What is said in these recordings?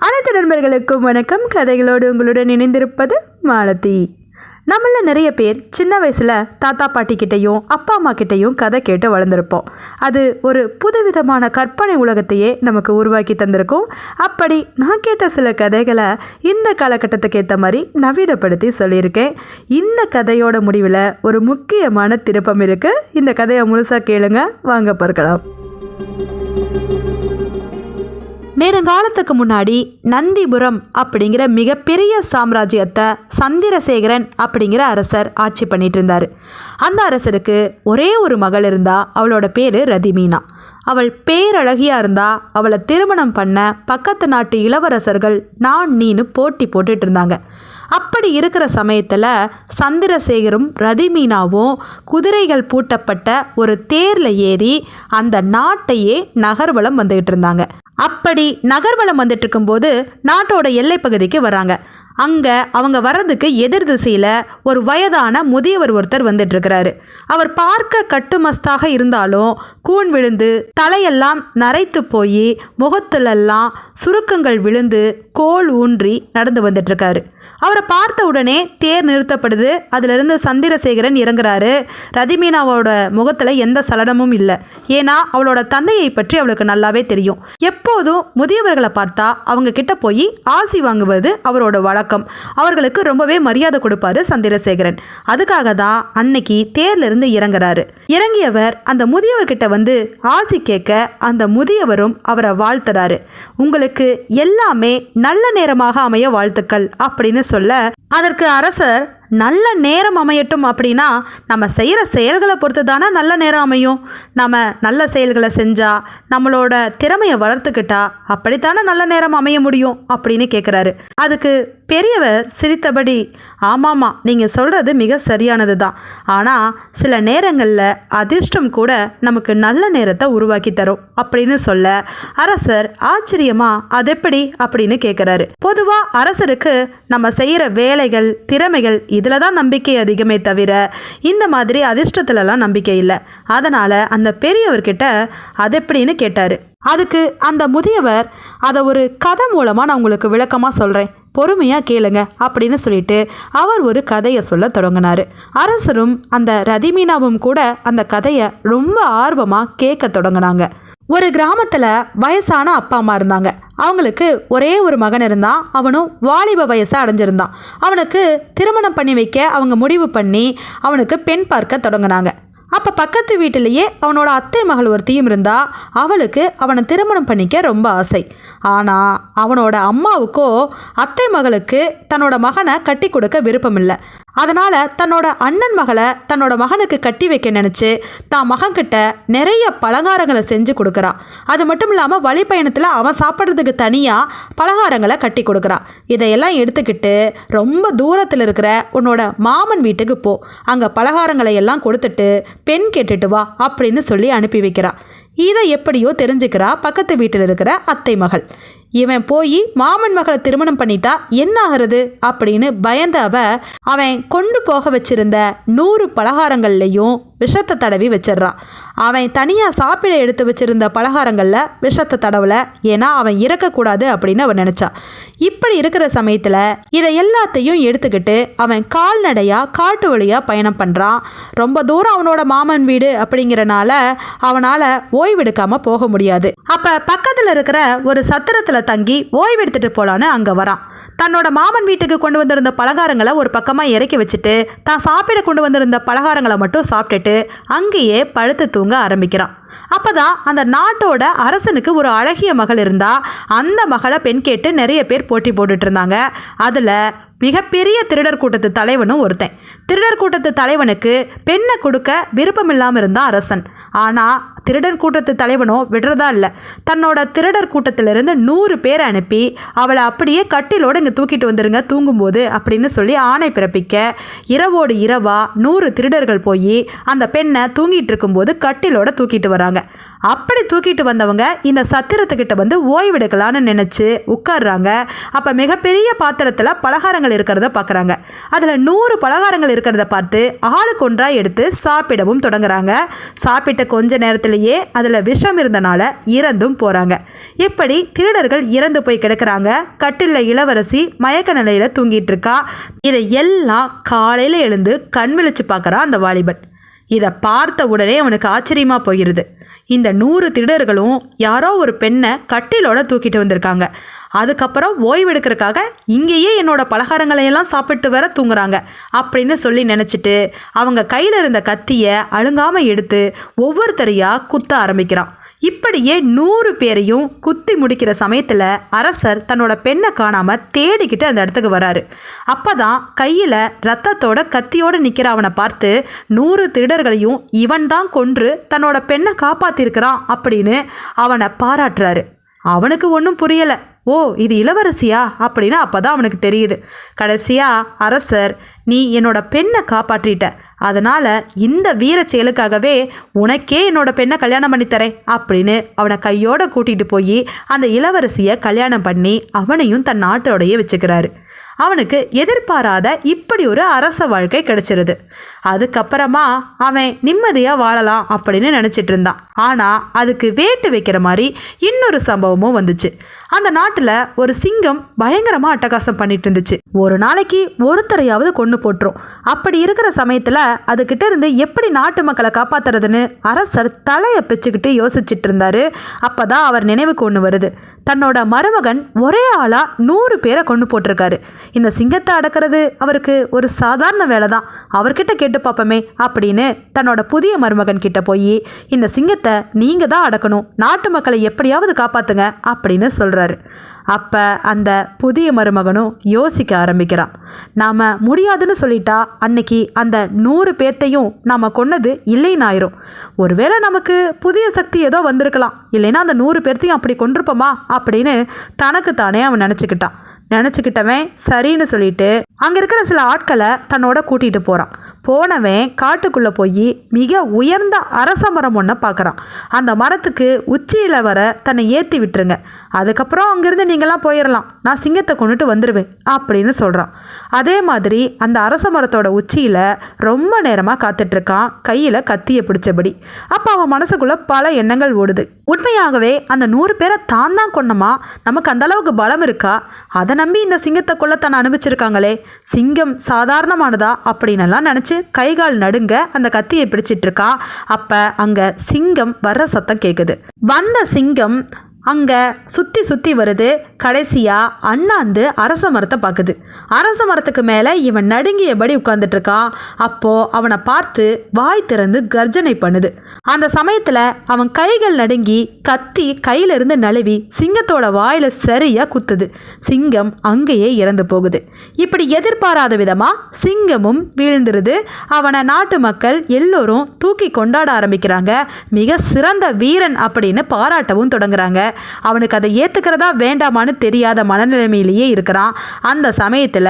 அனைத்து நண்பர்களுக்கும் வணக்கம். கதைகளோடு உங்களுடன் இணைந்திருப்பது மாலதி. நம்மள நிறைய பேர் சின்ன வயசில் தாத்தா பாட்டிக்கிட்டையும் அப்பா அம்மா கிட்டையும் கதை கேட்டு வளர்ந்துருப்போம். அது ஒரு புதுவிதமான கற்பனை உலகத்தையே நமக்கு உருவாக்கி தந்திருக்கும். அப்படி நான் கேட்ட சில கதைகளை இந்த காலகட்டத்துக்கு ஏற்ற மாதிரி நவீனப்படுத்தி சொல்லியிருக்கேன். இந்த கதையோட முடிவில் ஒரு முக்கியமான திருப்பம் இருக்குது. இந்த கதையை முழுசாக கேளுங்க, வாங்க பார்க்கலாம். நேரங்காலத்துக்கு முன்னாடி நந்திபுரம் அப்படிங்கிற மிகப்பெரிய சாம்ராஜ்யத்தை சந்திரசேகரன் அப்படிங்கிற அரசர் ஆட்சி பண்ணிட்டு இருந்தார். அந்த அரசருக்கு ஒரே ஒரு மகள் இருந்தா. அவளோட பேர் ரதிமீனா. அவள் பேரழகியா இருந்தா. அவளை திருமணம் பண்ண பக்கத்து நாட்டு இளவரசர்கள் நான் நீன்னு போட்டி போட்டுட்டு இருந்தாங்க. அப்படி இருக்கிற சமயத்தில் சந்திரசேகரும் ரதிமீனாவும் குதிரைகள் பூட்டப்பட்ட ஒரு தேரில் ஏறி அந்த நாட்டையே நகர்வலம் வந்துகிட்டு இருந்தாங்க. அப்படி நகர்வலம் வந்துட்டு இருக்கும்போது நாட்டோட எல்லை பகுதிக்கு வராங்க. அங்கே அவங்க வர்றதுக்கு எதிர் திசையில் ஒரு வயதான முதியவர் ஒருத்தர் வந்துட்டுருக்கிறாரு. அவர் பார்க்க கட்டுமஸ்தாக இருந்தாலும் கூன் விழுந்து தலையெல்லாம் நரைத்து போய் முகத்திலெல்லாம் சுருக்கங்கள் விழுந்து கோல் ஊன்றி நடந்து வந்துட்டுருக்காரு. அவரை பார்த்த உடனே தேர் நிறுத்தப்படுது. அதிலிருந்து சந்திரசேகரன் இறங்குறாரு. ரதிமீனாவோட முகத்தில் எந்த சலனமும் இல்லை. ஏன்னா அவளோட தந்தையை பற்றி அவளுக்கு நல்லாவே தெரியும். எப்போதும் முதியவர்களை பார்த்தா அவங்க கிட்ட போய் ஆசி வாங்குவது அவரோட வழக்கம். அவர்களுக்கு ரொம்பவே மரியாதை கொடுப்பாரு சந்திரசேகரன். அதுக்காக தான் அன்னைக்கு தேர்ல இருந்து இறங்குறாரு. இறங்கியவர் அந்த முதியவர்கிட்ட வந்து ஆசி கேட்க அந்த முதியவரும் அவரை வாழ்த்துறாரு. உங்களுக்கு எல்லாமே நல்ல நேரமாக அமைய வாழ்த்துக்கள் அப்படின்னு சொல்ல, அதற்கு அரசர் நல்ல நேரம் அமையட்டும் அப்படின்னா நம்ம செய்கிற செயல்களை பொறுத்து தானே நல்ல நேரம் அமையும். நம்ம நல்ல செயல்களை செஞ்சால் நம்மளோட திறமையை வளர்த்துக்கிட்டா அப்படித்தானே நல்ல நேரம் அமைய முடியும் அப்படின்னு கேட்குறாரு. அதுக்கு பெரியவர் சிரித்தபடி, ஆமாம்மா, நீங்கள் சொல்கிறது மிக சரியானது தான். ஆனால் சில நேரங்களில் அதிர்ஷ்டம் கூட நமக்கு நல்ல நேரத்தை உருவாக்கி தரும் அப்படின்னு சொல்ல, அரசர் ஆச்சரியமா அதெப்படி அப்படின்னு கேட்குறாரு. பொதுவாக அரசருக்கு நம்ம செய்கிற வேலைகள் திறமைகள் இதில் தான் நம்பிக்கை அதிகமே தவிர இந்த மாதிரி அதிர்ஷ்டத்துலலாம் நம்பிக்கை இல்லை. அதனால் அந்த பெரியவர்கிட்ட அது எப்படின்னு கேட்டார். அதுக்கு அந்த முதியவர், அதை ஒரு கதை மூலமாக நான் உங்களுக்கு விளக்கமாக சொல்கிறேன், பொறுமையாக கேளுங்க அப்படின்னு சொல்லிட்டு அவர் ஒரு கதையை சொல்ல தொடங்கினார். அரசரும் அந்த ரதிமீனாவும் கூட அந்த கதையை ரொம்ப ஆர்வமாக கேட்க தொடங்கினாங்க. ஒரு கிராமத்தில் வயசான அப்பா அம்மா இருந்தாங்க. அவங்களுக்கு ஒரே ஒரு மகன் இருந்தான். அவனும் வாலிப வயசை அடைஞ்சிருந்தான். அவனுக்கு திருமணம் பண்ணி வைக்க அவங்க முடிவு பண்ணி அவனுக்கு பெண் பார்க்க தொடங்கினாங்க. அப்போ பக்கத்து வீட்டிலேயே அவனோட அத்தை மகள் ஒருத்தியும் இருந்தா. அவளுக்கு அவனை திருமணம் பண்ணிக்க ரொம்ப ஆசை. ஆனால் அவனோட அம்மாவுக்கோ அத்தை மகளுக்கு தன்னோட மகனை கட்டி கொடுக்க விருப்பம் இல்லை. அதனால் தன்னோட அண்ணன் மகளை தன்னோட மகனுக்கு கட்டி வைக்க நினச்சி தான் மகன்கிட்ட நிறைய பலகாரங்களை செஞ்சு கொடுக்குறா. அது மட்டும் இல்லாமல் வழி பயணத்தில் அவன் சாப்பிட்றதுக்கு தனியாக பலகாரங்களை கட்டி கொடுக்குறா. இதையெல்லாம் எடுத்துக்கிட்டு ரொம்ப தூரத்தில் இருக்கிற உன்னோட மாமன் வீட்டுக்கு போ, அங்கே பலகாரங்களை எல்லாம் கொடுத்துட்டு பெண் கேட்டுட்டு வா அப்படின்னு சொல்லி அனுப்பி வைக்கிறா. இதை எப்படியோ தெரிஞ்சுக்கிறா பக்கத்து வீட்டில் இருக்கிற அத்தை மகள். இவன் போய் மாமன் மகளை திருமணம் பண்ணிட்டா என்ன ஆகிறது அப்படின்னு பயந்த அவன் கொண்டு போக வச்சிருந்த 100 பலகாரங்கள்லையும் விஷத்தை தடவி வச்சிட்றான். அவன் தனியாக சாப்பிட எடுத்து வச்சிருந்த பலகாரங்களில் விஷத்தை தடவல. ஏன்னா அவன் இறக்கக்கூடாது அப்படின்னு அவன் நினச்சா. இப்படி இருக்கிற சமயத்தில் இதை எல்லாத்தையும் எடுத்துக்கிட்டு அவன் கால்நடையாக காட்டு வழியாக பயணம் பண்ணுறான். ரொம்ப தூரம் அவனோட மாமன் வீடு அப்படிங்கிறனால அவனால் ஓய்வெடுக்காமல் போக முடியாது. அப்போ பக்கத்தில் இருக்கிற ஒரு சத்திரத்தில் தங்கி ஓய்வெடுத்துட்டு போலான்னு அங்கே வரான். தன்னோட மாமன் வீட்டுக்கு கொண்டு வந்திருந்த பலகாரங்களை ஒரு பக்கமாக இறக்கி வச்சுட்டு தான் சாப்பிட கொண்டு வந்திருந்த பலகாரங்களை மட்டும் சாப்பிட்டுட்டு அங்கேயே படுத்து தூங்க ஆரம்பிக்கிறான். அப்போதான் அந்த நாட்டோட அரசனுக்கு ஒரு அழகிய மகள் இருந்தா. அந்த மகளை பெண் கேட்டு நிறைய பேர் போட்டி போட்டுட்டு இருந்தாங்க. அதில் மிகப்பெரிய திருடர் கூட்டத்து தலைவனும் ஒருத்தன். திருடர் கூட்டத்து தலைவனுக்கு பெண்ணை கொடுக்க விருப்பம் இல்லாமல் இருந்தான் அரசன். ஆனால் திருடர் கூட்டத்து தலைவனும் விடுறதா இல்லை. தன்னோட திருடர் கூட்டத்திலிருந்து 100 பேரை அனுப்பி அவளை அப்படியே கட்டிலோடு இங்கே தூக்கிட்டு வந்துருங்க தூங்கும்போது அப்படின்னு சொல்லி ஆணை பிறப்பிக்க, இரவோடு இரவா 100 திருடர்கள் போய் அந்த பெண்ணை தூங்கிட்டு இருக்கும்போது கட்டிலோட தூக்கிட்டு வராங்க. அப்படி தூக்கிட்டு வந்தவங்க இந்த சத்திரத்துக்கிட்ட வந்து ஓய்வெடுக்கலான்னு நினச்சி உட்கார்றாங்க. அப்போ மிகப்பெரிய பாத்திரத்தில் பலகாரங்கள் இருக்கிறத பார்க்குறாங்க. அதில் 100 பலகாரங்கள் இருக்கிறத பார்த்து ஆளுக்கு ஒன்றா எடுத்து சாப்பிடவும் தொடங்குறாங்க. சாப்பிட்ட கொஞ்ச நேரத்திலேயே அதில் விஷம் இருந்தனால இறந்தும் போகிறாங்க. இப்படி திருடர்கள் இறந்து போய் கிடக்கிறாங்க. கட்டிலில் இளவரசி மயக்க நிலையில் தூங்கிட்டு இருக்கா. இதை எல்லாம் காலையில் எழுந்து கண் விழிச்சு பார்க்குறான் அந்த வாலிபன். இதை பார்த்த உடனே அவனுக்கு ஆச்சரியமாக போகிறது. இந்த 100 திருடர்களும் யாரோ ஒரு பெண்ணை கட்டிலோட தூக்கிட்டு வந்திருக்காங்க. அதுக்கப்புறம் ஓய்வெடுக்கிறதுக்காக இங்கேயே என்னோட பலகாரங்களையெல்லாம் சாப்பிட்டு வர தூங்குறாங்க அப்படின்னு சொல்லி நினச்சிட்டு அவங்க கையில் இருந்த கத்தியை அழுங்காமல் எடுத்து ஒவ்வொருத்தரையாக குத்த ஆரம்பிக்கிறான். இப்படியே 100 பேரையும் குத்தி முடிக்கிற சமயத்தில் அரசர் தன்னோட பெண்ணை காணாமல் தேடிக்கிட்டு அந்த இடத்துக்கு வராரு. அப்போ தான் கையில் ரத்தத்தோட கத்தியோடு நிற்கிற அவனை பார்த்து 100 திருடர்களையும் இவன் தான் கொன்று தன்னோட பெண்ணை காப்பாற்றிருக்கிறான் அப்படின்னு அவனை பாராட்டுறாரு. அவனுக்கு ஒன்றும் புரியலை. ஓ, இது இளவரசியா அப்படின்னு அப்போ தான் அவனுக்கு தெரியுது. கடைசியாக அரசர், நீ என்னோட பெண்ணை காப்பாற்றிட்ட, அதனால் இந்த வீர செயலுக்காகவே உனக்கே என்னோட பெண்ணை கல்யாணம் பண்ணித்தரேன் அப்படின்னு அவனை கையோடு கூட்டிகிட்டு போய் அந்த இளவரசியை கல்யாணம் பண்ணி அவனையும் தன் நாட்டோடையே வச்சுக்கிறாரு. அவனுக்கு எதிர்பாராத இப்படி ஒரு அரச வாழ்க்கை கிடைச்சிருது. அதுக்கப்புறமா அவன் நிம்மதியாக வாழலாம் அப்படின்னு நினச்சிட்டு இருந்தான். ஆனால் அதுக்கு வேட்டு வைக்கிற மாதிரி இன்னொரு சம்பவமும் வந்துச்சு. அந்த நாட்டில் ஒரு சிங்கம் பயங்கரமாக அட்டகாசம் பண்ணிட்டு இருந்துச்சு. ஒரு நாளைக்கு ஒருத்தரையாவது கொண்டு போட்டுரும். அப்படி இருக்கிற சமயத்தில் அதுக்கிட்ட இருந்து எப்படி நாட்டு மக்களை காப்பாற்றுறதுன்னு அரசர் தலையை பிச்சுக்கிட்டு யோசிச்சுட்டு இருந்தாரு. அப்போ தான் அவர் நினைவுக்கு ஒன்று வருது. தன்னோட மருமகன் ஒரே ஆளாக 100 பேரை கொண்டு போட்டிருக்காரு. இந்த சிங்கத்தை அடக்கிறது அவருக்கு ஒரு சாதாரண வேலை தான், அவர்கிட்ட கேட்டு பார்ப்போமே அப்படின்னு தன்னோட புதிய மருமகன் கிட்ட போய் இந்த சிங்கத்தை நீங்கள் தான் அடக்கணும், நாட்டு மக்களை எப்படியாவது காப்பாற்றுங்க அப்படின்னு சொல்கிறாரு. அப்போ அந்த புதிய மருமகனும் யோசிக்க ஆரம்பிக்கிறான். நாம் முடியாதுன்னு சொல்லிட்டா அன்னைக்கு அந்த 100 பேர்த்தையும் நாம் கொன்னது இல்லைன்னு ஆயிரும். ஒருவேளை நமக்கு புதிய சக்தி ஏதோ வந்திருக்கலாம், இல்லைன்னா அந்த 100 பேர்த்தையும் அப்படி கொண்டிருப்போமா அப்படின்னு தனக்குத்தானே அவன் நினச்சிக்கிட்டவன் சரின்னு சொல்லிட்டு அங்கே இருக்கிற சில ஆட்களை தன்னோட கூட்டிகிட்டு போகிறான். போனவன் காட்டுக்குள்ளே போய் மிக உயர்ந்த அரச மரம் ஒன்றை பார்க்குறான். அந்த மரத்துக்கு உச்சியில் வர தன்னை ஏற்றி விட்டுருங்க, அதுக்கப்புறம் அங்கேருந்து நீங்களாம் போயிடலாம், நான் சிங்கத்தை கொண்டுட்டு வந்துடுவேன் அப்படின்னு சொல்கிறான். அதே மாதிரி அந்த அரச மரத்தோட உச்சியில் ரொம்ப நேரமாக காத்துட்ருக்கான், கையில் கத்தியை பிடிச்சபடி. அப்போ அவன் மனசுக்குள்ளே பல எண்ணங்கள் ஓடுது. உண்மையாகவே அந்த 100 பேரை தான் கொன்னமா, நமக்கு அந்த அளவுக்கு பலம் இருக்கா, அதை நம்பி இந்த சிங்கத்தை கொல்ல தன்னை அனுப்பிச்சிருக்காங்களே, சிங்கம் சாதாரணமானதா அப்படின்னு நினச்சி கைகால் நடுங்க அந்த கத்தியை பிடிச்சிட்டு இருக்கான். அப்போ அங்கே சிங்கம் வர்ற சத்தம் கேட்குது. வந்த சிங்கம் அங்கே சுற்றி வருது. கடைசியாக அண்ணாந்து அரச மரத்தை பார்க்குது. அரச மரத்துக்கு மேலே இவன் நடுங்கியபடி உட்கார்ந்துட்டுருக்கான். அப்போது அவனை பார்த்து வாய் திறந்து கர்ஜனை பண்ணுது. அந்த சமயத்தில் அவன் கைகள் நடுங்கி கத்தி கையிலிருந்து நழுவி சிங்கத்தோட வாயில் சரியாக குத்துது. சிங்கம் அங்கேயே இறந்து போகுது. இப்படி எதிர்பாராத விதமாக சிங்கமும் வீழ்ந்துருது. அவனை நாட்டு மக்கள் எல்லோரும் தூக்கி கொண்டாட ஆரம்பிக்கிறாங்க. மிக சிறந்த வீரன் அப்படின்னு பாராட்டவும் தொடங்குறாங்க. அவனுக்கு அதை ஏற்றுக்கிறதா வேண்டாமான்னு தெரியாத மனநிலைமையிலேயே இருக்கிறான். அந்த சமயத்தில்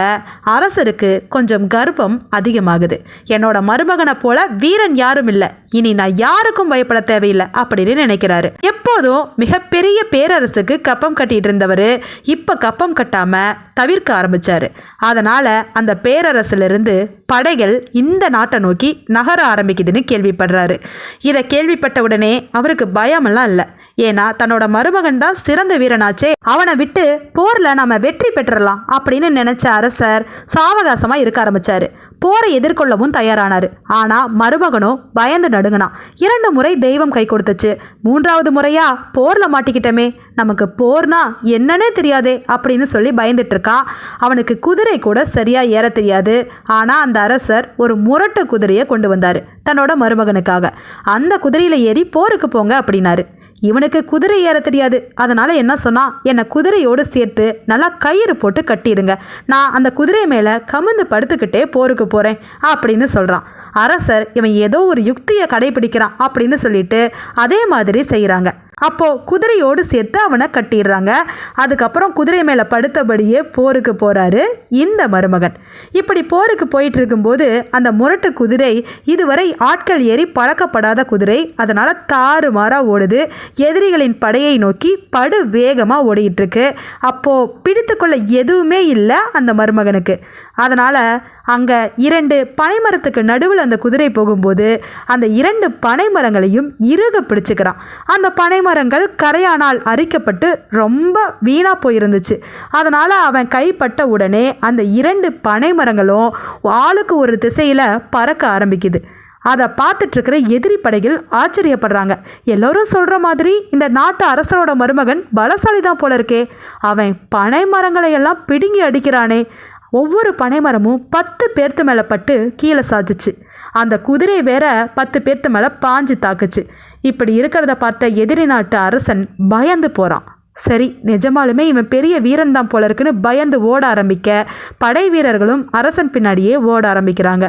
அரசருக்கு கொஞ்சம் கர்ப்பம் அதிகமாகுது. என்னோட மருமகனை போல வீரன் யாரும் இல்லை, இனி நான் யாருக்கும் பயப்பட தேவையில்லை அப்படின்னு நினைக்கிறாரு. எப்போதும் மிகப்பெரிய பேரரசுக்கு கப்பம் கட்டிட்டு இருந்தவர் இப்போ கப்பம் கட்டாமல் தவிர்க்க ஆரம்பித்தார். அதனால் அந்த பேரரசிலிருந்து படைகள் இந்த நாட்டை நோக்கி நகர ஆரம்பிக்குதுன்னு கேள்விப்படுறாரு. இதை கேள்விப்பட்ட உடனே அவருக்கு பயமெல்லாம் இல்லை. ஏன்னா தன்னோட மருமகன் தான் சிறந்த வீரனாச்சே, அவனை விட்டு போரில் நம்ம வெற்றி பெற்றலாம் அப்படின்னு நினச்ச அரசர் சாவகாசமாக இருக்க ஆரம்பித்தார். போரை எதிர்கொள்ளவும் தயாரானார். ஆனால் மருமகனோ பயந்து நடுங்கினான். 2 முறை தெய்வம் கை கொடுத்துச்சு. 3வது முறையாக போரில் மாட்டிக்கிட்டமே, நமக்கு போர்னா என்னன்னே தெரியாதே அப்படின்னு சொல்லி பயந்துட்டு இருக்கான். அவனுக்கு குதிரை கூட சரியாக ஏற தெரியாது. ஆனால் அந்த அரசர் ஒரு முரட்டு குதிரையை கொண்டு வந்தார் தன்னோட மருமகனுக்காக. அந்த குதிரையில் ஏறி போருக்கு போங்க அப்படின்னாரு. இவனுக்கு குதிரை ஏற தெரியாது. அதனால் என்ன சொன்னால், என்னை குதிரையோடு சேர்த்து நல்லா கயிறு போட்டு கட்டிடுங்க, நான் அந்த குதிரை மேலே கமிழ்ந்து படுத்துக்கிட்டே போருக்கு போகிறேன் அப்படின்னு சொல்கிறான். அரசர் இவன் ஏதோ ஒரு யுக்தியை கடைபிடிக்கிறான் அப்படின்னு சொல்லிட்டு அதே மாதிரி செய்கிறாங்க. அப்போது குதிரையோடு சேர்த்து அவனை கட்டிடுறாங்க. அதுக்கப்புறம் குதிரை மேலே படுத்தபடியே போருக்கு போகிறாரு இந்த மருமகன். இப்படி போருக்கு போயிட்டு இருக்கும்போது அந்த முரட்டு குதிரை இதுவரை ஆட்கள் ஏறி பழக்கப்படாத குதிரை, அதனால் தாறுமாறாக ஓடுது. எதிரிகளின் படையை நோக்கி படு வேகமாக ஓடிட்டுருக்கு. அப்போது பிடித்துக்கொள்ள எதுவுமே இல்லை அந்த மருமகனுக்கு. அதனால் அங்கே 2 பனைமரத்துக்கு நடுவில் அந்த குதிரை போகும்போது அந்த 2 பனைமரங்களையும் இறுக பிடிச்சுக்கிறான். அந்த பனைமரங்கள் கரையானால் அரிக்கப்பட்டு ரொம்ப வீணாக போயிருந்துச்சு. அதனால் அவன் கைப்பட்ட உடனே அந்த 2 பனைமரங்களும் ஆளுக்கு ஒரு திசையில் பறக்க ஆரம்பிக்குது. அதை பார்த்துட்ருக்கிற எதிரி படைகள் ஆச்சரியப்படுறாங்க. எல்லோரும் சொல்கிற மாதிரி இந்த நாட்டு அரசரோட மருமகன் பலசாலி தான் போல இருக்கே, அவன் பனை மரங்களை எல்லாம் பிடுங்கி அடிக்கிறானே. ஒவ்வொரு பனைமரமும் 10 பேர்த்து மேலே பட்டு கீழே சாதிச்சு. அந்த குதிரை வேற 10 பேர்த்து மேலே பாஞ்சு தாக்குச்சு. இப்படி இருக்கிறத பார்த்த எதிரி நாட்டு அரசன் பயந்து போகிறான். சரி, நிஜமாலுமே இவன் பெரிய வீரன் தான் போல இருக்குன்னு பயந்து ஓட ஆரம்பிக்க படை வீரர்களும் அரசன் பின்னாடியே ஓட ஆரம்பிக்கிறாங்க.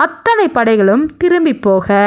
அத்தனை படைகளும் திரும்பி போக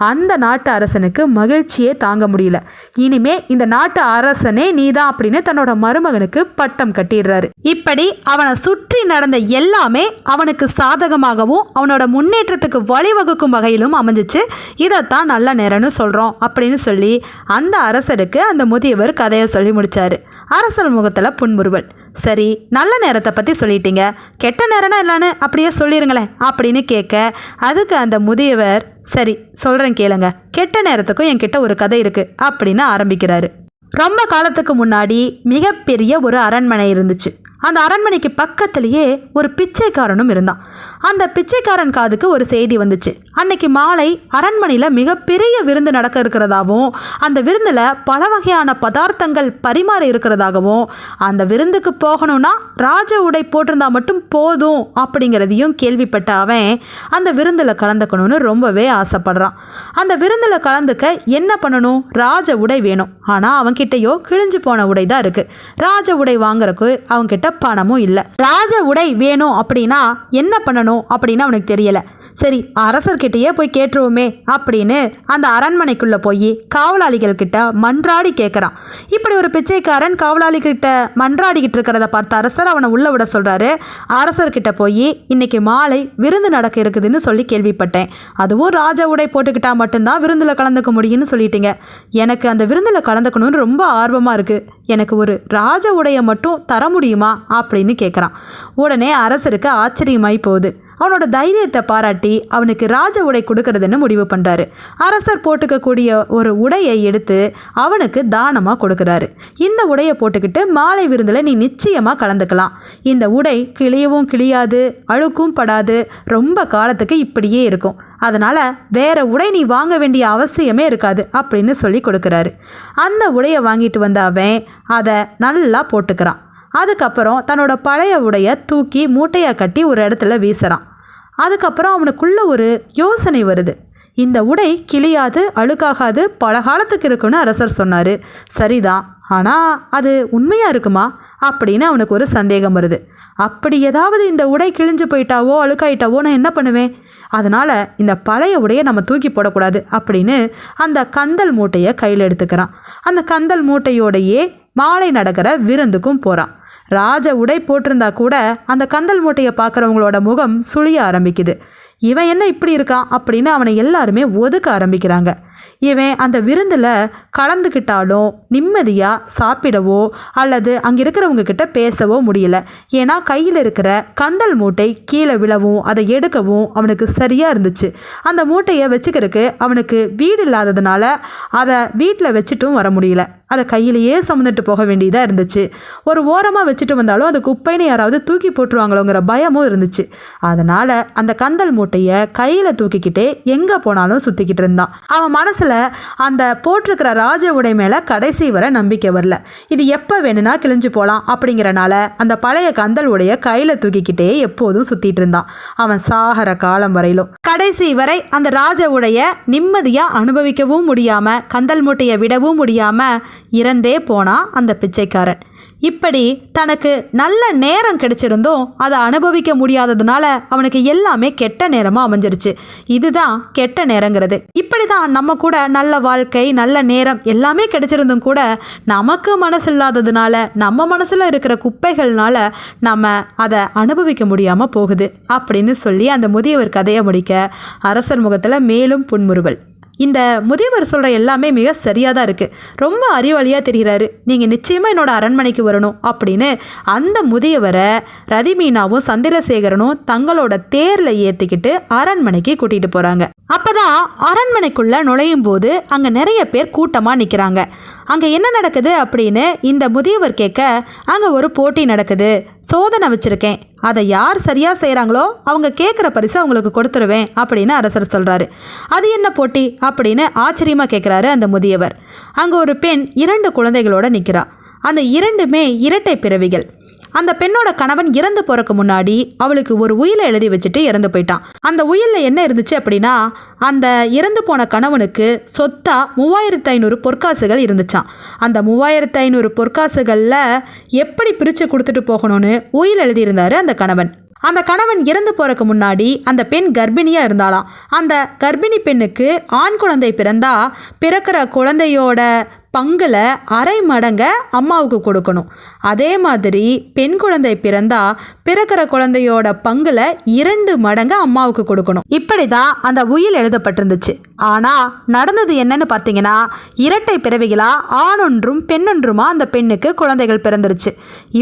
அந்த நாட்டு அரசனுக்கு மகிழ்ச்சியே தாங்க முடியல. இனிமே இந்த நாட்டு அரசனே நீதான் அப்படின்னு தன்னோட மருமகனுக்கு பட்டம் கட்டிடுறாரு. இப்படி அவனை சுற்றி நடந்த எல்லாமே அவனுக்கு சாதகமாகவும் அவனோட முன்னேற்றத்துக்கு வழிவகுக்கும் வகையிலும் அமைஞ்சிச்சு. இதைத்தான் நல்ல நேரம்னு சொல்கிறோம் அப்படின்னு சொல்லி அந்த அரசருக்கு அந்த முதியவர் கதையை சொல்லி முடித்தார். அரசர் முகத்தில் புன்முறுவல். சரி, நல்ல நேரத்தை பற்றி சொல்லிட்டீங்க, கெட்ட நேரம்னா இல்லைன்னு அப்படியே சொல்லிடுங்களேன் அப்படின்னு கேட்க அதுக்கு அந்த முதியவர், சரி சொல்கிறேன் கேளுங்க, கெட்ட நேரத்துக்கும் என்கிட்ட ஒரு கதை இருக்குது அப்படின்னு ஆரம்பிக்கிறாரு. ரொம்ப காலத்துக்கு முன்னாடி மிகப்பெரிய ஒரு அரண்மனை இருந்துச்சு. அந்த அரண்மனைக்கு பக்கத்திலேயே ஒரு பிச்சைக்காரனும் இருந்தான். அந்த பிச்சைக்காரன் காதுக்கு ஒரு செய்தி வந்துச்சு. அன்னைக்கு மாலை அரண்மனையில் மிகப்பெரிய விருந்து நடக்க இருக்கிறதாகவும் அந்த விருந்தில் பல வகையான பதார்த்தங்கள் பரிமாற இருக்கிறதாகவும் அந்த விருந்துக்கு போகணும்னா ராஜ உடை போட்டிருந்தா மட்டும் போதும் அப்படிங்கிறதையும் கேள்விப்பட்ட அவன் அந்த விருந்தில் கலந்துக்கணும்னு ரொம்பவே ஆசைப்படுறான். அந்த விருந்தில் கலந்துக்க என்ன பண்ணணும்? ராஜ உடை வேணும். ஆனால் அவன்கிட்டயோ கிழிஞ்சு போன உடை தான் இருக்குது. ராஜ உடை வாங்குறதுக்கு அவன்கிட்ட பணமும் இல்லை. ராஜ உடை வேணும் அப்படின்னா என்ன பண்ணணும் அப்படின்னு அவனுக்கு தெரியல. சரி, அரசர்கிட்டயே போய் கேட்டுருவோமே அப்படின்னு அந்த அரண்மனைக்குள்ளே போய் காவலாளிகள் கிட்ட மன்றாடி கேட்குறான். இப்படி ஒரு பிச்சைக்காரன் காவலாளிகிட்ட மன்றாடிக்கிட்டு இருக்கிறத பார்த்த அரசர் அவனை உள்ள விட சொல்கிறாரு. அரசர்கிட்ட போய் இன்னைக்கு மாலை விருந்து நடக்க இருக்குதுன்னு சொல்லி கேள்விப்பட்டேன், அதுவும் ராஜ உடை போட்டுக்கிட்டா மட்டும்தான் விருந்தில் கலந்துக்க முடியும்னு சொல்லிட்டீங்க. எனக்கு அந்த விருந்தில் கலந்துக்கணும்னு ரொம்ப ஆர்வமாக இருக்குது, எனக்கு ஒரு ராஜ உடையை மட்டும் தர முடியுமா அப்படின்னு கேட்குறான். உடனே அரசருக்கு ஆச்சரியமாய் போகுது. அவனோட தைரியத்தை பாராட்டி அவனுக்கு ராஜ உடை கொடுக்கறதுன்னு முடிவு பண்ணுறாரு. அரசர் போட்டுக்கக்கூடிய ஒரு உடையை எடுத்து அவனுக்கு தானமாக கொடுக்குறாரு. இந்த உடையை போட்டுக்கிட்டு மாலை விருந்தில் நீ நிச்சயமாக கலந்துக்கலாம். இந்த உடை கிழியவும் கிழியாது, அழுக்கும் படாது, ரொம்ப காலத்துக்கு இப்படியே இருக்கும். அதனால் வேற உடை நீ வாங்க வேண்டிய அவசியமே இருக்காது அப்படின்னு சொல்லி கொடுக்குறாரு. அந்த உடையை வாங்கிட்டு வந்த அவன் அதை நல்லா போட்டுக்கிறான். அதுக்கப்புறம் தன்னோட பழைய உடையை தூக்கி மூட்டையாக கட்டி ஒரு இடத்துல வீசுகிறான். அதுக்கப்புறம் அவனுக்குள்ள ஒரு யோசனை வருது. இந்த உடை கிழியாது, அழுக்காகாது, பல காலத்துக்கு இருக்குன்னு அரசர் சொன்னார். சரிதான், ஆனால் அது உண்மையாக இருக்குமா அப்படின்னு அவனுக்கு ஒரு சந்தேகம் வருது. அப்படி ஏதாவது இந்த உடை கிழிஞ்சு போயிட்டாவோ அழுக்காயிட்டாவோ நான் என்ன பண்ணுவேன்? அதனால் இந்த பழைய உடையை நம்ம தூக்கி போடக்கூடாது அப்படின்னு அந்த கந்தல் மூட்டையை கையில் எடுத்துக்கிறான். அந்த கந்தல் மூட்டையோடையே மாலை நடக்கிற விருந்துக்கும் போகிறான். ராஜ உடை போட்டிருந்தா கூட அந்த கந்தல் மூட்டையை பார்க்குறவங்களோட முகம் சுழிய ஆரம்பிக்குது. இவன் என்ன இப்படி இருக்கான் அப்படின்னு அவனை எல்லாருமே ஒதுக்க ஆரம்பிக்கிறாங்க. இவன் அந்த விருந்தில் கலந்துக்கிட்டாலும் நிம்மதியாக சாப்பிடவோ அல்லது அங்கே இருக்கிறவங்க கிட்ட பேசவோ முடியல. ஏன்னா கையில் இருக்கிற கந்தல் மூட்டை கீழே விழவும் அதை எடுக்கவும் அவனுக்கு சரியாக இருந்துச்சு. அந்த மூட்டையை வச்சுக்கிறதுக்கு அவனுக்கு வீடு இல்லாததுனால அதை வீட்டில் வச்சுட்டும் வர முடியல. அதை கையிலேயே சுமந்துட்டு போக வேண்டியதாக இருந்துச்சு. ஒரு ஓரமாக வச்சுட்டு வந்தாலும் அது குப்பைன்னு யாராவது தூக்கி போட்டுருவாங்களோங்கிற பயமும் இருந்துச்சு. அதனால் அந்த கந்தல் மூட்டையை கையில் தூக்கிக்கிட்டே எங்கே போனாலும் சுற்றிக்கிட்டு இருந்தான். அவன் மனசில் அந்த போட்டிருக்கிற ராஜ உடை மேலே கடைசி வரை நம்பிக்கை வரல. இது எப்போ வேணும்னா கிழிஞ்சு போகலாம் அப்படிங்கிறனால அந்த பழைய கந்தல் உடைய கையில் தூக்கிக்கிட்டே எப்போதும் சுற்றிட்டு இருந்தான். அவன் சாகர காலம் வரையிலும் கடைசி வரை அந்த ராஜ உடைய நிம்மதியாக அனுபவிக்கவும் முடியாமல் கந்தல் மூட்டையை விடவும் முடியாமல் இறந்தே போனான் அந்த பிச்சைக்காரன். இப்படி தனக்கு நல்ல நேரம் கிடைச்சிருந்தும் அதை அனுபவிக்க முடியாததுனால அவனுக்கு எல்லாமே கெட்ட நேரமாக அமைஞ்சிருச்சு. இதுதான் கெட்ட நேரங்கிறது. இப்படி தான் நம்ம கூட நல்ல வாழ்க்கை, நல்ல நேரம் எல்லாமே கிடைச்சிருந்தும் கூட நமக்கு மனசு இல்லாததுனால, நம்ம மனசில் இருக்கிற குப்பைகள்னால நம்ம அதை அனுபவிக்க முடியாமல் போகுது அப்படின்னு சொல்லி அந்த முதியவர் கதையை முடிக்க அரசர் முகத்தில் மேலும் புன்முறுவல். இந்த முதியவர் சொல்கிற எல்லாமே மிக சரியாக தான் இருக்குது, ரொம்ப அறிவாளியாக தெரிகிறாரு, நீங்கள் நிச்சயமாக என்னோட அரண்மனைக்கு வரணும் அப்படின்னு அந்த முதியவரை ரதிமீனாவும் சந்திரசேகரனும் தங்களோட தேரில் ஏற்றிக்கிட்டு அரண்மனைக்கு கூட்டிகிட்டு போகிறாங்க. அப்போ தான் அரண்மனைக்குள்ளே நுழையும் போது அங்கே நிறைய பேர் கூட்டமாக நிற்கிறாங்க. அங்கே என்ன நடக்குது அப்படின்னு இந்த முதியவர் கேட்க, அங்கே ஒரு போட்டி நடக்குது, சோதனை வச்சுருக்கேன், அதை யார் சரியாக செய்கிறாங்களோ அவங்க கேட்குற பரிசு அவங்களுக்கு கொடுத்துருவேன் அப்படின்னு அரசர் சொல்கிறாரு. அது என்ன போட்டி அப்படின்னு ஆச்சரியமாக கேட்குறாரு அந்த முதியவர். அங்கே ஒரு பெண் 2 குழந்தைகளோட நிற்கிறா. அந்த 2மே இரட்டை பிறவிகள். அந்த பெண்ணோட கணவன் இறந்து போறதுக்கு முன்னாடி அவளுக்கு ஒரு உயிலை எழுதி வச்சுட்டு இறந்து போயிட்டான். அந்த உயிலில் என்ன இருந்துச்சு அப்படின்னா, அந்த இறந்து போன கணவனுக்கு சொத்தா 3500 பொற்காசுகள் இருந்துச்சான். அந்த 3500 பொற்காசுகளில் எப்படி பிரித்து கொடுத்துட்டு போகணும்னு உயில் எழுதியிருந்தாரு அந்த கணவன். அந்த கணவன் இறந்து போறதுக்கு முன்னாடி அந்த பெண் கர்ப்பிணியாக இருந்தாலாம். அந்த கர்ப்பிணி பெண்ணுக்கு ஆண் குழந்தை பிறந்தா பிறக்கிற குழந்தையோட பங்கில் அரை மடங்கை அம்மாவுக்கு கொடுக்கணும். அதே மாதிரி பெண் குழந்தை பிறந்தா பிறக்கிற குழந்தையோட பங்கில் 2 மடங்கு அம்மாவுக்கு கொடுக்கணும். இப்படி தான் அந்த உயில் எழுதப்பட்டிருந்துச்சு. ஆனால் நடந்தது என்னன்னு பார்த்தீங்கன்னா, இரட்டை பிறவிகளா ஆணொன்றும் பெண்ணொன்றுமா அந்த பெண்ணுக்கு குழந்தைகள் பிறந்துருச்சு.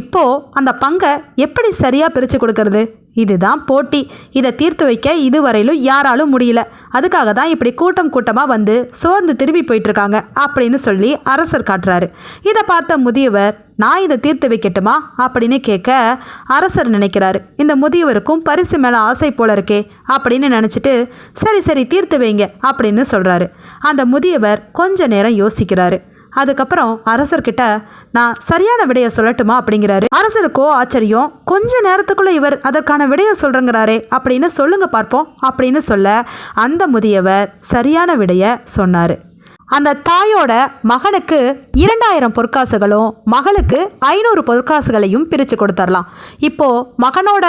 இப்போது அந்த பங்கை எப்படி சரியாக பிரித்து கொடுக்கறது? இதுதான் போட்டி. இதை தீர்த்து வைக்க இதுவரையிலும் யாராலும் முடியல. அதுக்காக தான் இப்படி கூட்டமாக வந்து சோர்ந்து திரும்பி போயிட்டுருக்காங்க அப்படின்னு சொல்லி அரசர் காட்டுறாரு. இதை பார்த்த முதியவர், நான் இதை தீர்த்து வைக்கட்டுமா அப்படின்னு கேட்க அரசர் நினைக்கிறாரு, இந்த முதியவருக்கும் பரிசு மேலே ஆசை போல இருக்கே அப்படின்னு நினச்சிட்டு, சரி தீர்த்து வைங்க அப்படின்னு சொல்கிறாரு. அந்த முதியவர் கொஞ்ச நேரம் யோசிக்கிறாரு. அதுக்கப்புறம் அரசர்கிட்ட, நான் சரியான விடையை சொல்லட்டுமா அப்படிங்கிறாரு. அரசருக்கோ ஆச்சரியம், கொஞ்ச நேரத்துக்குள்ள இவர் அதற்கான விடையை சொல்றங்கிறாரே அப்படின்னு சொல்லுங்க பார்ப்போம் அப்படின்னு சொல்ல அந்த முதியவர் சரியான விடையை சொன்னார். அந்த தாயோட மகனுக்கு 2000 பொற்காசுகளும் மகளுக்கு 500 பொற்காசுகளையும் பிரித்து கொடுத்துடலாம். இப்போது மகனோட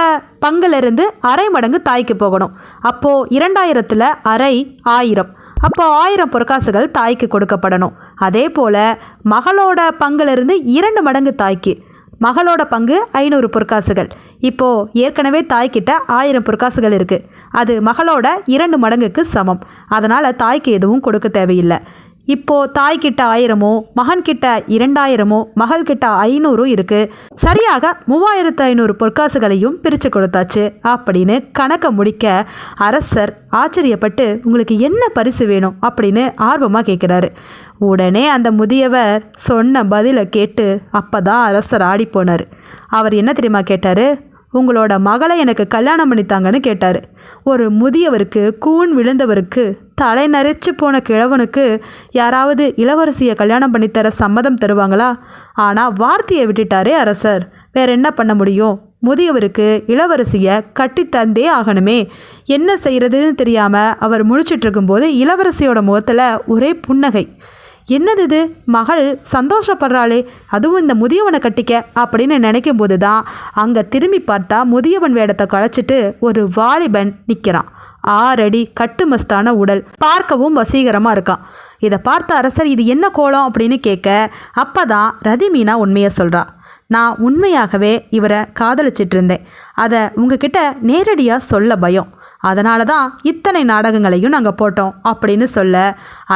பங்கிலிருந்து அரை மடங்கு தாய்க்கு போகணும். அப்போது 2000ல் அரை 1000, அப்போ 1000 பொற்காசுகள் தாய்க்கு கொடுக்கப்படணும். அதே போல் மகளோட பங்கிலிருந்து 2 மடங்கு தாய்க்கு, மகளோட பங்கு 500 பொற்காசுகள். இப்போது ஏற்கனவே தாய்கிட்ட 1000 பொற்காசுகள் இருக்குது, அது மகளோட 2 மடங்குக்கு சமம். அதனால் தாய்க்கு எதுவும் கொடுக்க தேவையில்லை. இப்போது தாய்கிட்ட 1000மோ மகன்கிட்ட 2000மோ மகள்கிட்ட 500 இருக்குது. சரியாக 3500 பொற்காசுகளையும் பிரித்து கொடுத்தாச்சு அப்படின்னு கணக்கை முடிக்க அரசர் ஆச்சரியப்பட்டு, உங்களுக்கு என்ன பரிசு வேணும் அப்படின்னு ஆர்வமாக கேட்குறாரு. உடனே அந்த முதியவர் சொன்ன பதிலை கேட்டு அப்போ தான் அரசர் ஆடிப்போனார். அவர் என்ன தெரியுமா கேட்டார்? உங்களோட மகளை எனக்கு கல்யாணம் பண்ணித்தாங்கன்னு கேட்டார். ஒரு முதியவருக்கு, கூன் விழுந்தவருக்கு, தலை நரைச்சு போன கிழவனுக்கு யாராவது இளவரசியை கல்யாணம் பண்ணித்தர சம்மதம் தருவாங்களா? ஆனால் வார்த்தையை விட்டுட்டாரே அரசர். வேற என்ன பண்ண முடியும்? முதியவருக்கு இளவரசியை கட்டித்தந்தே ஆகணுமே. என்ன செய்கிறதுன்னு தெரியாமல் அவர் முழிச்சிட்டு இருக்கும்போது இளவரசியோட முகத்தில் ஒரே புன்னகை. என்னது இது, மகள் சந்தோஷப்படுறாளே, அதுவும் இந்த முதியவனை கட்டிக்க அப்படின்னு நினைக்கும் போது தான் அங்கே திரும்பி பார்த்தா முதியவன் வேடத்தை களைச்சிட்டு ஒரு வாலிபன் நிற்கிறான். 6 அடி கட்டுமஸ்தான உடல், பார்க்கவும் வசீகரமாக இருக்கான். இதை பார்த்த அரசர் இது என்ன கோலம் அப்படின்னு கேட்க அப்போ தான் ரதிமீனா உண்மையை சொல்கிறா. நான் உண்மையாகவே இவரை காதலிச்சிட்டு இருந்தேன், அதை உங்ககிட்ட நேரடியாக சொல்ல பயம், அதனால தான் இத்தனை நாடகங்களையும் நாங்கள் போட்டோம் அப்படின்னு சொல்ல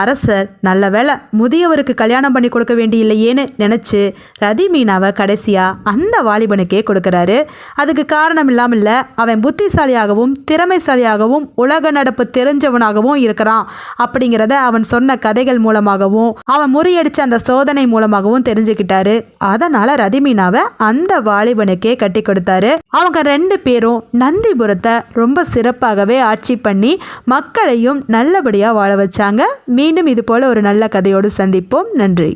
அரசர் நல்ல வேளை முதியவருக்கு கல்யாணம் பண்ணி கொடுக்க வேண்டியில்லையேன்னு நினச்சி ரதிமீனாவை கடைசியாக அந்த வாலிபனுக்கே கொடுக்குறாரு. அதுக்கு காரணம் இல்லாமல் இல்லை, அவன் புத்திசாலியாகவும் திறமைசாலியாகவும் உலக நடப்பு தெரிஞ்சவனாகவும் இருக்கிறான் அப்படிங்கிறத அவன் சொன்ன கதைகள் மூலமாகவும் அவன் முறியடித்த அந்த சோதனை மூலமாகவும் தெரிஞ்சுக்கிட்டாரு. அதனால் ரதிமீனாவை அந்த வாலிபனுக்கே கட்டி கொடுத்தாரு. அவங்க 2 பேரும் நந்திபுரத்தை ரொம்ப சிறப்பாக ஆட்சி பண்ணி மக்களையும் நல்லபடியாக வாழ வச்சாங்க. மீண்டும் இது போல ஒரு நல்ல கதையோடு சந்திப்போம். நன்றி.